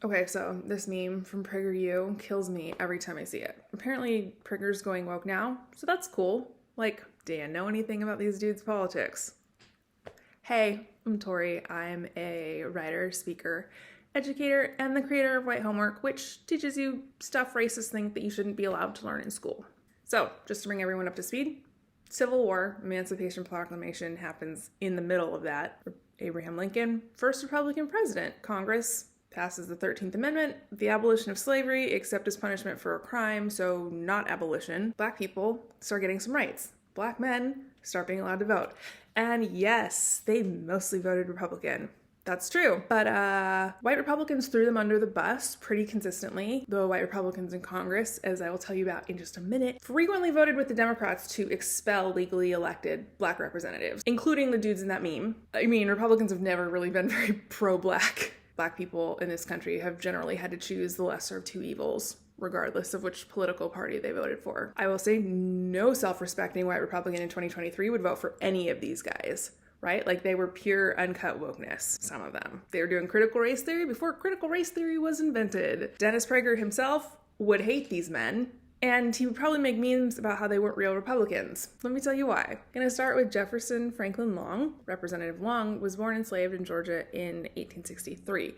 Okay, so this meme from Prager U kills me every time I see it. Apparently, Prager's going woke now, so that's cool. Like, do you know anything about these dudes' politics? Hey, I'm Tori. I'm a writer, speaker, educator, and the creator of White Homework, which teaches you stuff racists think that you shouldn't be allowed to learn in school. So, just to bring everyone up to speed, Civil War, Emancipation Proclamation happens in the middle of that. Abraham Lincoln, first Republican president. Congress passes the 13th Amendment, the abolition of slavery, except as punishment for a crime, so not abolition. Black people start getting some rights. Black men start being allowed to vote. And yes, they mostly voted Republican. That's true. But white Republicans threw them under the bus pretty consistently. The white Republicans in Congress, as I will tell you about in just a minute, frequently voted with the Democrats to expel legally elected black representatives, including the dudes in that meme. I mean, Republicans have never really been very pro-black. Black people in this country have generally had to choose the lesser of two evils, regardless of which political party they voted for. I will say no self-respecting white Republican in 2023 would vote for any of these guys, right? Like, they were pure uncut wokeness, some of them. They were doing critical race theory before critical race theory was invented. Dennis Prager himself would hate these men, and he would probably make memes about how they weren't real Republicans. Let me tell you why. I'm gonna start with Jefferson Franklin Long. Representative Long was born enslaved in Georgia in 1863.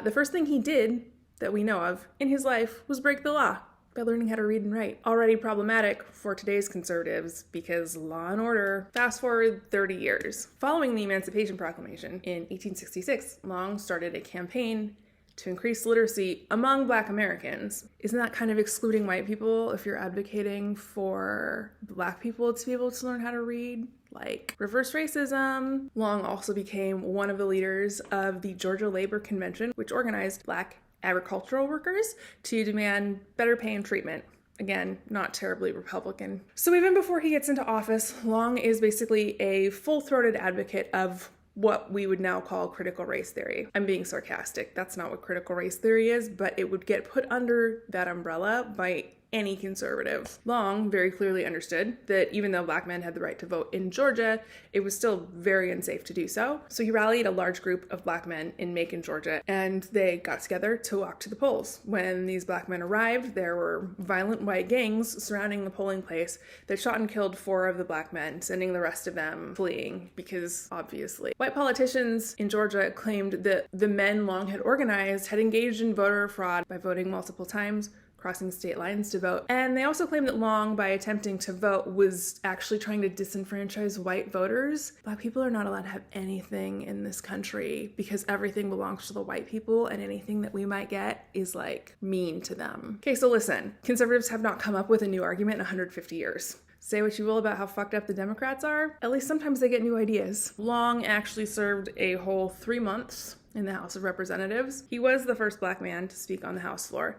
The first thing he did that we know of in his life was break the law by learning how to read and write. Already problematic for today's conservatives because law and order. Fast forward 30 years. Following the Emancipation Proclamation in 1866, Long started a campaign to increase literacy among Black Americans. Isn't that kind of excluding white people if you're advocating for Black people to be able to learn how to read? Like, reverse racism. Long also became one of the leaders of the Georgia Labor Convention, which organized Black agricultural workers to demand better pay and treatment. Again, not terribly Republican. So even before he gets into office, Long is basically a full-throated advocate of what we would now call critical race theory. I'm being sarcastic. That's not what critical race theory is, but it would get put under that umbrella by any conservative. Long very clearly understood that even though Black men had the right to vote in Georgia, it was still very unsafe to do so. So he rallied a large group of Black men in Macon, Georgia, and they got together to walk to the polls. When these Black men arrived, there were violent white gangs surrounding the polling place that shot and killed 4 of the Black men, sending the rest of them fleeing because, obviously, white politicians in Georgia claimed that the men Long had organized had engaged in voter fraud by voting multiple times, crossing state lines to vote. And they also claimed that Long, by attempting to vote, was actually trying to disenfranchise white voters. Black people are not allowed to have anything in this country because everything belongs to the white people, and anything that we might get is, like, mean to them. Okay, so listen, conservatives have not come up with a new argument in 150 years. Say what you will about how fucked up the Democrats are, at least sometimes they get new ideas. Long actually served a whole 3 months in the House of Representatives. He was the first Black man to speak on the House floor.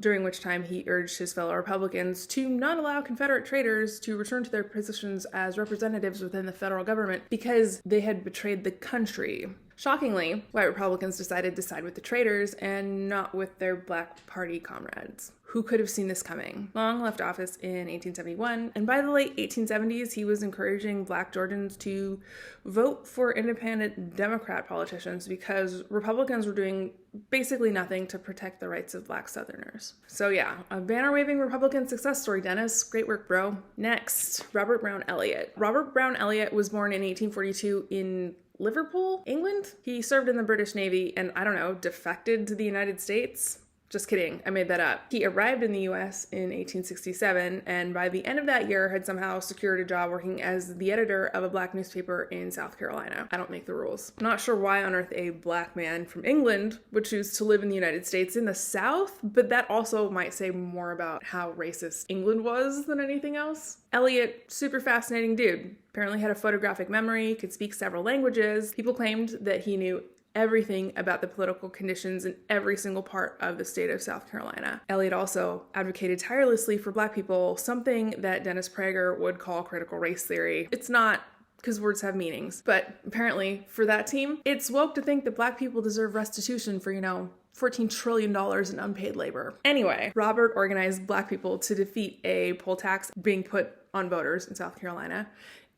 During which time he urged his fellow Republicans to not allow Confederate traitors to return to their positions as representatives within the federal government because they had betrayed the country. Shockingly, white Republicans decided to side with the traitors and not with their Black Party comrades. Who could have seen this coming? Long left office in 1871, and by the late 1870s, he was encouraging Black Georgians to vote for independent Democrat politicians because Republicans were doing basically nothing to protect the rights of Black Southerners. So yeah, a banner-waving Republican success story, Dennis. Great work, bro. Next, Robert Brown Elliott. Robert Brown Elliott was born in 1842 in Liverpool, England. He served in the British Navy and, I don't know, defected to the United States. Just kidding, I made that up. He arrived in the US in 1867, and by the end of that year had somehow secured a job working as the editor of a Black newspaper in South Carolina. I don't make the rules. Not sure why on earth a Black man from England would choose to live in the United States in the South, but that also might say more about how racist England was than anything else. Elliot, super fascinating dude. Apparently had a photographic memory, could speak several languages. People claimed that he knew everything about the political conditions in every single part of the state of South Carolina. Elliott also advocated tirelessly for Black people, something that Dennis Prager would call critical race theory. It's not, because words have meanings, but apparently for that team, it's woke to think that Black people deserve restitution for, $14 trillion in unpaid labor. Anyway, Robert organized Black people to defeat a poll tax being put on voters in South Carolina.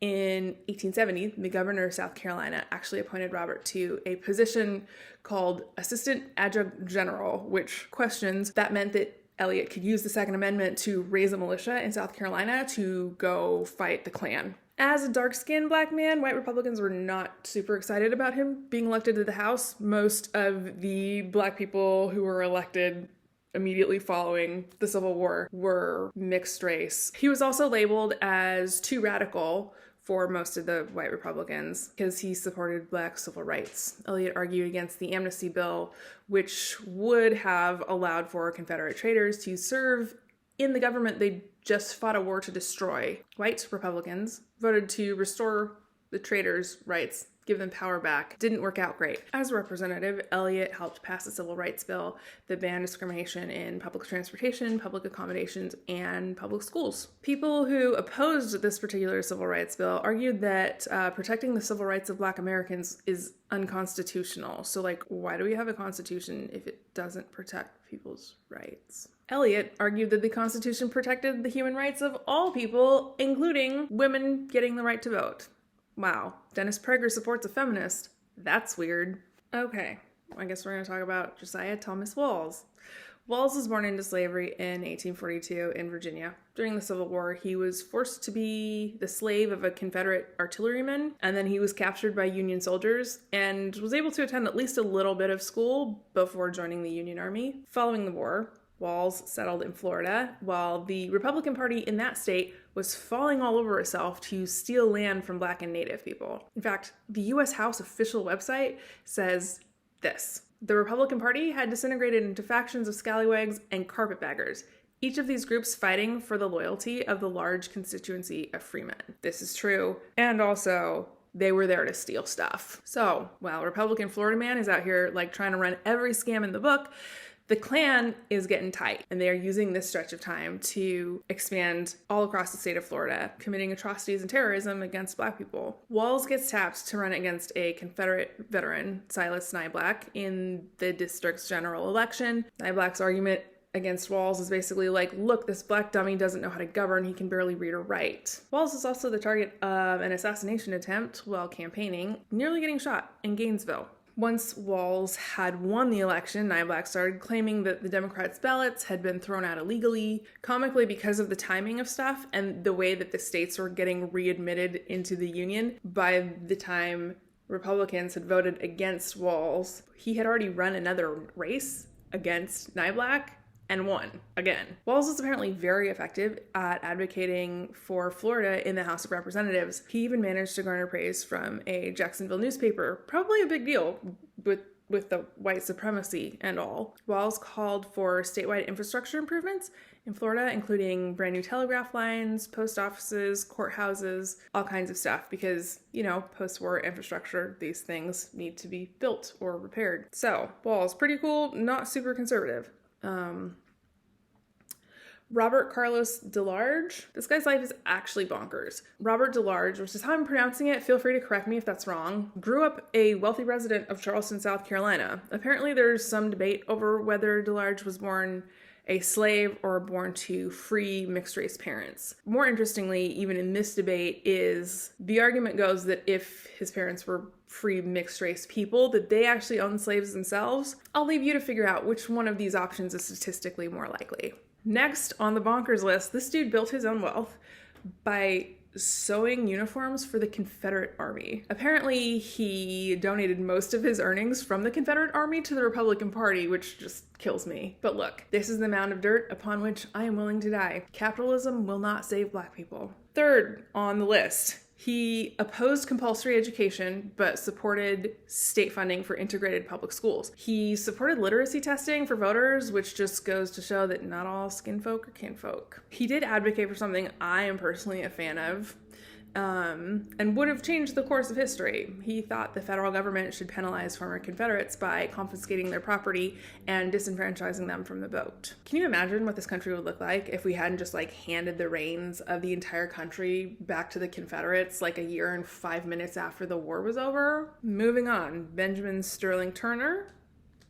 In 1870, the governor of South Carolina actually appointed Robert to a position called Assistant Adjutant General, which questions that meant that Eliot could use the Second Amendment to raise a militia in South Carolina to go fight the Klan. As a dark-skinned black man, white Republicans were not super excited about him being elected to the House. Most of the black people who were elected immediately following the Civil War were mixed race. He was also labeled as too radical for most of the white Republicans because he supported black civil rights. Eliot argued against the amnesty bill, which would have allowed for Confederate traitors to serve in the government they just fought a war to destroy. White Republicans voted to restore the traitors' rights, give them power back. Didn't work out great. As a representative, Eliot helped pass a civil rights bill that banned discrimination in public transportation, public accommodations, and public schools. People who opposed this particular civil rights bill argued that protecting the civil rights of black Americans is unconstitutional. So, why do we have a constitution if it doesn't protect people's rights? Eliot argued that the Constitution protected the human rights of all people, including women getting the right to vote. Wow, Dennis Prager supports a feminist. That's weird. Okay, I guess we're going to talk about Josiah Thomas Walls. Walls was born into slavery in 1842 in Virginia. During the Civil War, he was forced to be the slave of a Confederate artilleryman, and then he was captured by Union soldiers and was able to attend at least a little bit of school before joining the Union Army. Following the war, Walls settled in Florida, while the Republican Party in that state was falling all over itself to steal land from black and native people. In fact, the U.S. House official website says this: the Republican Party had disintegrated into factions of scallywags and carpetbaggers, each of these groups fighting for the loyalty of the large constituency of freemen. This is true, and also they were there to steal stuff. So, while Republican Florida man is out here trying to run every scam in the book, the Klan is getting tight, and they are using this stretch of time to expand all across the state of Florida, committing atrocities and terrorism against black people. Walls gets tapped to run against a Confederate veteran, Silas Niblack, in the district's general election. Niblack's argument against Walls is basically look, this black dummy doesn't know how to govern, he can barely read or write. Walls is also the target of an assassination attempt while campaigning, nearly getting shot in Gainesville. Once Walls had won the election, Niblack started claiming that the Democrats' ballots had been thrown out illegally, comically because of the timing of stuff and the way that the states were getting readmitted into the Union. By the time Republicans had voted against Walls, he had already run another race against Niblack and won again. Walls was apparently very effective at advocating for Florida in the House of Representatives. He even managed to garner praise from a Jacksonville newspaper, probably a big deal with the white supremacy and all. Walls called for statewide infrastructure improvements in Florida, including brand new telegraph lines, post offices, courthouses, all kinds of stuff, because, post-war infrastructure, these things need to be built or repaired. So, Walls, pretty cool, not super conservative. Robert Carlos DeLarge. This guy's life is actually bonkers. Robert DeLarge, which is how I'm pronouncing it, feel free to correct me if that's wrong, grew up a wealthy resident of Charleston, South Carolina. Apparently there's some debate over whether DeLarge was born a slave or born to free mixed-race parents. More interestingly, even in this debate, is the argument goes that if his parents were free mixed-race people, that they actually owned slaves themselves. I'll leave you to figure out which one of these options is statistically more likely. Next on the bonkers list, this dude built his own wealth by sewing uniforms for the Confederate Army. Apparently, he donated most of his earnings from the Confederate Army to the Republican Party, which just kills me. But look, this is the mound of dirt upon which I am willing to die. Capitalism will not save black people. Third on the list, he opposed compulsory education, but supported state funding for integrated public schools. He supported literacy testing for voters, which just goes to show that not all skin folk are kinfolk. He did advocate for something I am personally a fan of, and would have changed the course of history. He thought the federal government should penalize former Confederates by confiscating their property and disenfranchising them from the vote. Can you imagine what this country would look like if we hadn't just handed the reins of the entire country back to the Confederates a year and 5 minutes after the war was over? Moving on, Benjamin Sterling Turner.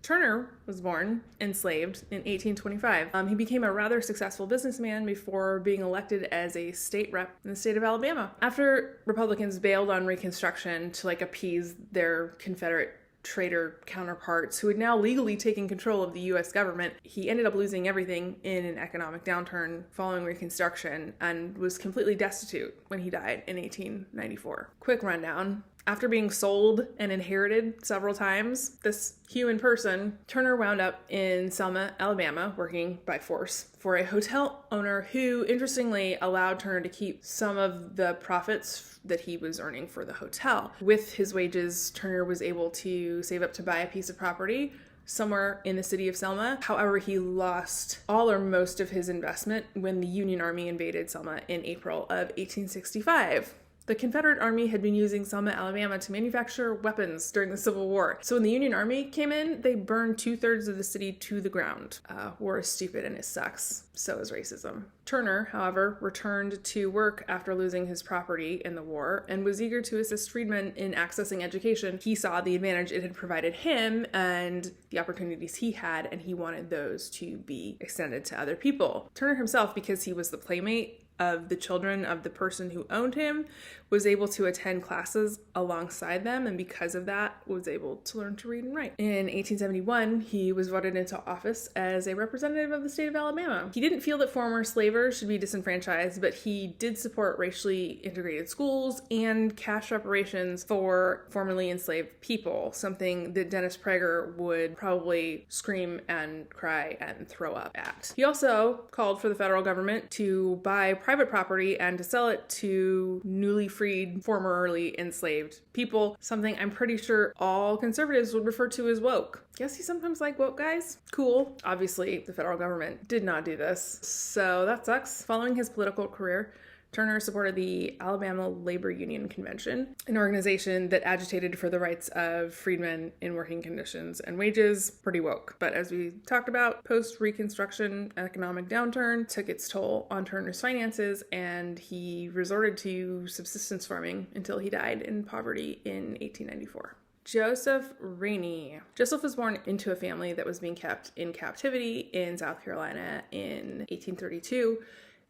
Turner was born enslaved in 1825. He became a rather successful businessman before being elected as a state rep in the state of Alabama. After Republicans bailed on Reconstruction to appease their Confederate trader counterparts who had now legally taken control of the U.S. government, he ended up losing everything in an economic downturn following Reconstruction and was completely destitute when he died in 1894. Quick rundown. After being sold and inherited several times, this human person, Turner wound up in Selma, Alabama, working by force for a hotel owner who, interestingly, allowed Turner to keep some of the profits that he was earning for the hotel. With his wages, Turner was able to save up to buy a piece of property somewhere in the city of Selma. However, he lost all or most of his investment when the Union Army invaded Selma in April of 1865. The Confederate Army had been using Selma, Alabama to manufacture weapons during the Civil War. So when the Union Army came in, they burned 2/3 of the city to the ground. War is stupid and it sucks. So is racism. Turner, however, returned to work after losing his property in the war and was eager to assist freedmen in accessing education. He saw the advantage it had provided him and the opportunities he had, and he wanted those to be extended to other people. Turner himself, because he was the playmate of the children of the person who owned him, was able to attend classes alongside them, and because of that was able to learn to read and write. In 1871, he was voted into office as a representative of the state of Alabama. He didn't feel that former slavers should be disenfranchised, but he did support racially integrated schools and cash reparations for formerly enslaved people, something that Dennis Prager would probably scream and cry and throw up at. He also called for the federal government to buy private property and to sell it to newly freed, formerly enslaved people, something I'm pretty sure all conservatives would refer to as woke. Guess you sometimes like woke guys? Cool. Obviously, the federal government did not do this, so that sucks. Following his political career, Turner supported the Alabama Labor Union Convention, an organization that agitated for the rights of freedmen in working conditions and wages. Pretty woke. But as we talked about, post-Reconstruction economic downturn took its toll on Turner's finances, and he resorted to subsistence farming until he died in poverty in 1894. Joseph Rainey. Joseph was born into a family that was being kept in captivity in South Carolina in 1832.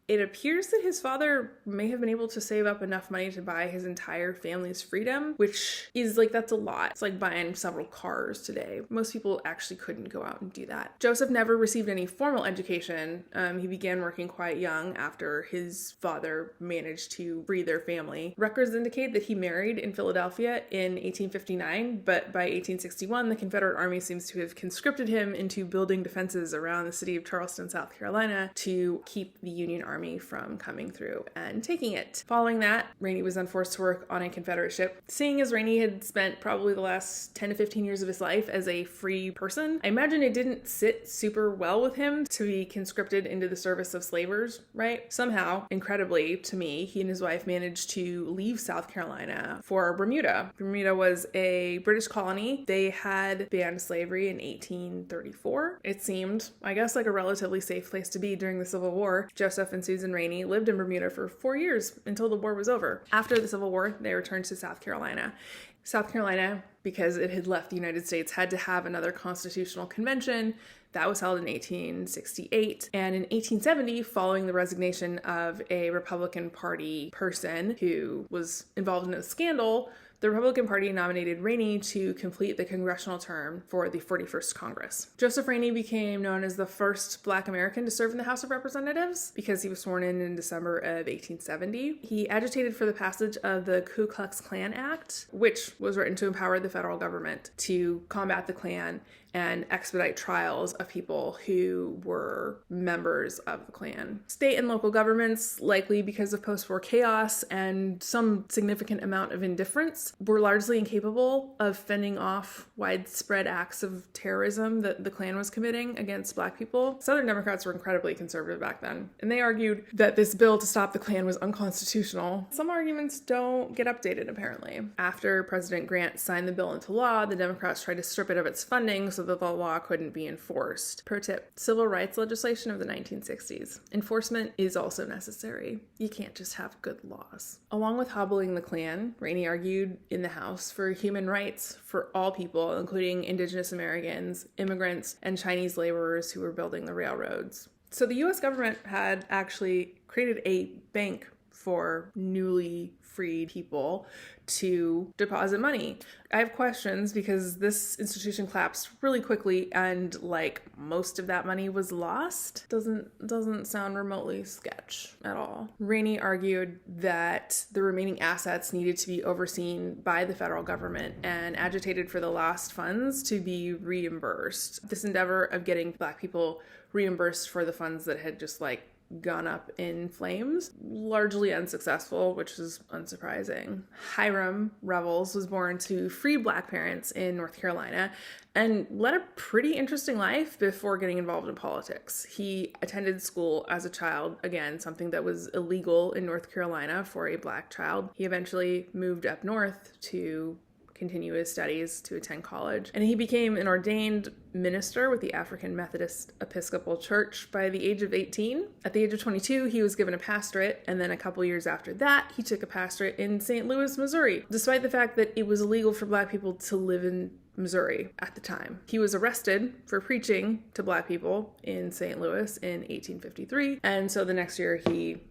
It appears that his father may have been able to save up enough money to buy his entire family's freedom, which is that's a lot. It's like buying several cars today. Most people actually couldn't go out and do that. Joseph never received any formal education. He began working quite young after his father managed to free their family. Records indicate that he married in Philadelphia in 1859, but by 1861, the Confederate Army seems to have conscripted him into building defenses around the city of Charleston, South Carolina, to keep the Union Army from coming through and taking it. Following that, Rainey was then forced to work on a Confederate ship. Seeing as Rainey had spent probably the last 10 to 15 years of his life as a free person, I imagine it didn't sit super well with him to be conscripted into the service of slavers, right? Somehow, incredibly to me, he and his wife managed to leave South Carolina for Bermuda. Bermuda was a British colony. They had banned slavery in 1834. It seemed, I guess, like a relatively safe place to be during the Civil War. Joseph and Susan Rainey lived in Bermuda for 4 years until the war was over. After the Civil War, they returned to South Carolina. South Carolina, because it had left the United States, had to have another constitutional convention. That was held in 1868. And in 1870, following the resignation of a Republican Party person who was involved in a scandal, the Republican Party nominated Rainey to complete the congressional term for the 41st Congress. Joseph Rainey became known as the first Black American to serve in the House of Representatives because he was sworn in December of 1870. He agitated for the passage of the Ku Klux Klan Act, which was written to empower the federal government to combat the Klan and expedite trials of people who were members of the Klan. State and local governments, likely because of post-war chaos and some significant amount of indifference, were largely incapable of fending off widespread acts of terrorism that the Klan was committing against Black people. Southern Democrats were incredibly conservative back then, and they argued that this bill to stop the Klan was unconstitutional. Some arguments don't get updated, apparently. After President Grant signed the bill into law, the Democrats tried to strip it of its funding so so that the law couldn't be enforced. Pro tip, civil rights legislation of the 1960s. Enforcement is also necessary. You can't just have good laws. Along with hobbling the Klan, Rainey argued in the House for human rights for all people, including Indigenous Americans, immigrants, and Chinese laborers who were building the railroads. So the US government had actually created a bank for newly freed people to deposit money. I have questions because this institution collapsed really quickly, and like most of that money was lost. Doesn't sound remotely sketch at all. Rainey argued that the remaining assets needed to be overseen by the federal government and agitated for the lost funds to be reimbursed. This endeavor of getting Black people reimbursed for the funds that had just like gone up in flames, largely unsuccessful, which is unsurprising. Hiram Revels was born to free Black parents in North Carolina and led a pretty interesting life before getting involved in politics. He attended school as a child, again, something that was illegal in North Carolina for a Black child. He eventually moved up north to continue his studies, to attend college. And he became an ordained minister with the African Methodist Episcopal Church by the age of 18. At the age of 22, he was given a pastorate, and then a couple years after that, he took a pastorate in St. Louis, Missouri, despite the fact that it was illegal for Black people to live in Missouri at the time. He was arrested for preaching to Black people in St. Louis in 1853, and so the next year he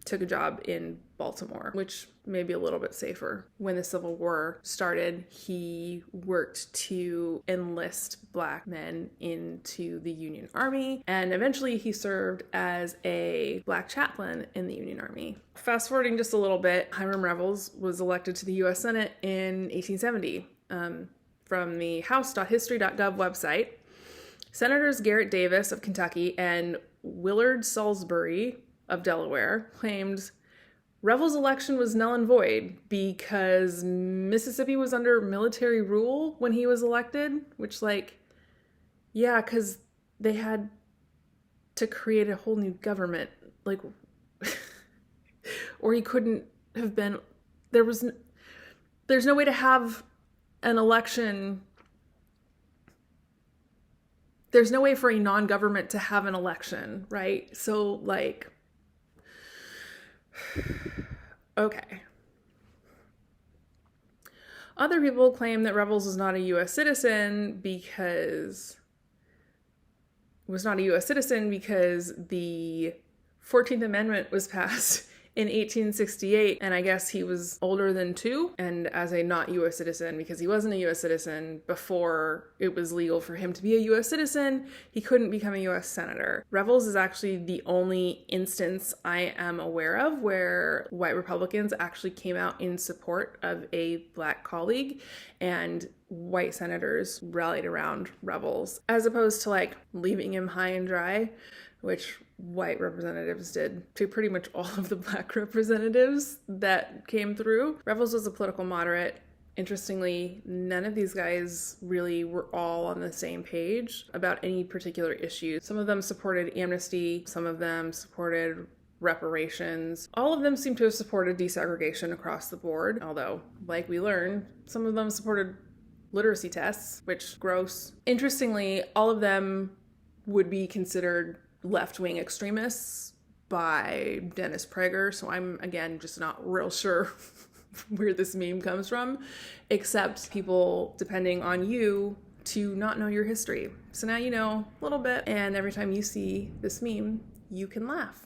took a job in Baltimore, which may be a little bit safer. When the Civil War started, he worked to enlist Black men into the Union Army, and eventually he served as a Black chaplain in the Union Army. Fast forwarding just a little bit, Hiram Revels was elected to the U.S. Senate in 1870. From the house.history.gov website, Senators Garrett Davis of Kentucky and Willard Salisbury of Delaware claimed Revels' election was null and void because Mississippi was under military rule when he was elected, which, like, yeah, because they had to create a whole new government, like, or he couldn't have been, there's no way to have an election. There's no way for a non-government to have an election, right? So, like, okay. Other people claim that Revels was not a U.S. citizen because the 14th Amendment was passed in 1868, and I guess he was older than 2, and as a not U.S. citizen, because he wasn't a U.S. citizen before it was legal for him to be a U.S. citizen, he couldn't become a U.S. senator. Revels is actually the only instance I am aware of where white Republicans actually came out in support of a Black colleague, and white senators rallied around Revels, as opposed to, like, leaving him high and dry, which white representatives did to pretty much all of the Black representatives that came through. Revels was a political moderate. Interestingly, none of these guys really were all on the same page about any particular issue. Some of them supported amnesty, some of them supported reparations. All of them seem to have supported desegregation across the board, although, like we learned, some of them supported literacy tests, which gross. Interestingly, all of them would be considered left-wing extremists by Dennis Prager, so I'm, again, just not real sure where this meme comes from, except people depending on you to not know your history. So now you know a little bit, and every time you see this meme, you can laugh.